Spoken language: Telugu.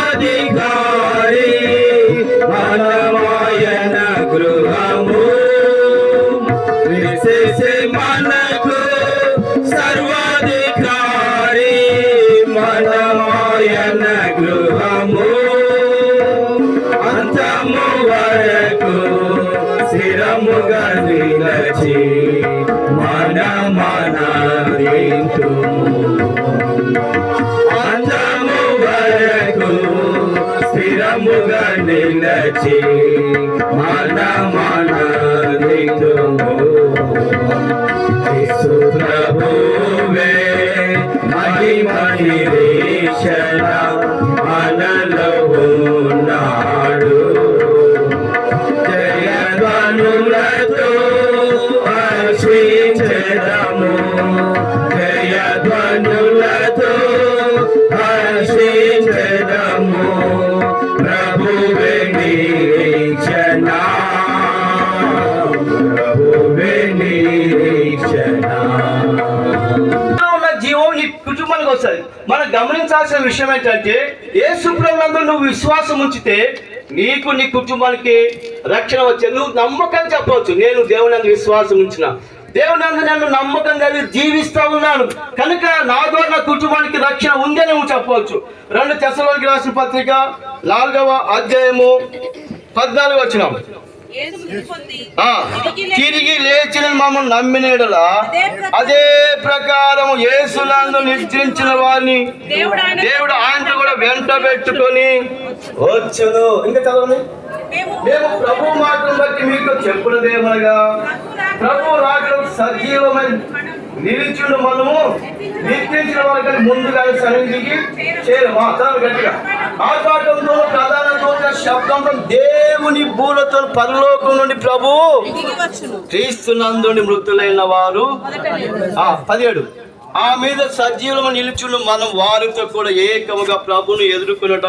సర్వాధికారి మనమాయన గృహము విశేషే మనకు సర్వాధికారి మనమాయన గృహము అంతము వరకు స్థిరముగా నిలచి అంతము వరకు స్థిరముగా నిలచి మనమనదితుము యేసు ప్రభువే మహిమ నిరీక్షణ మనలో ఉన్నాడు జయధ్వనులతో హర్షించెదము జయధ్వనులతో హర్షించెదము ప్రభువే నిరీక్షణ ప్రభువే నిరీక్షణ. జీవం నీ కుటుంబానికి వస్తుంది. మనం గమనించాల్సిన విషయం ఏంటంటే యేసు ప్రభువునందు నువ్వు విశ్వాసం ఉంచితే నీకు నీ కుటుంబానికి రక్షణ వచ్చే. నువ్వు నమ్మకంగా చెప్పవచ్చు, నేను దేవుని నందు విశ్వాసం ఉంచిన, దేవుని నందు నేను నమ్మకంగా జీవిస్తూ ఉన్నాను కనుక నా ద్వారా నా కుటుంబానికి రక్షణ ఉందని నువ్వు చెప్పవచ్చు. 2 తెస్సలోనికీయులకు రాసిన పత్రిక 4వ అధ్యాయము 14 వచనం. తిరిగి లేచిన మమ్మల్ని నమ్మిన యెడల అదే ప్రకారం యేసునందు నిద్రించిన వారిని దేవుడు ఆయనతో కూడా వెంట పెట్టుకొని వచ్చును. ఇంకా చదవండి. మేము ప్రభు మాటను బట్టి మీకు చెప్పున్నదేమనగా ప్రభు రాకడ సజీవమైన నిలిచిన మనము నిద్రించిన వారికి ముందుగా సన్నిధికి చేరమా. గట్టిగా ఆర్భాటంతో ప్రధాన దూత శబ్దంతో దేవుని బూలతో పరలోకం నుండి ప్రభు క్రీస్తునందు మృతులైన వారు 17 ఆ మీద సజీవులను నిలుచున్న మనం వారితో కూడా ఏకముగా ప్రభువును ఎదుర్కొనట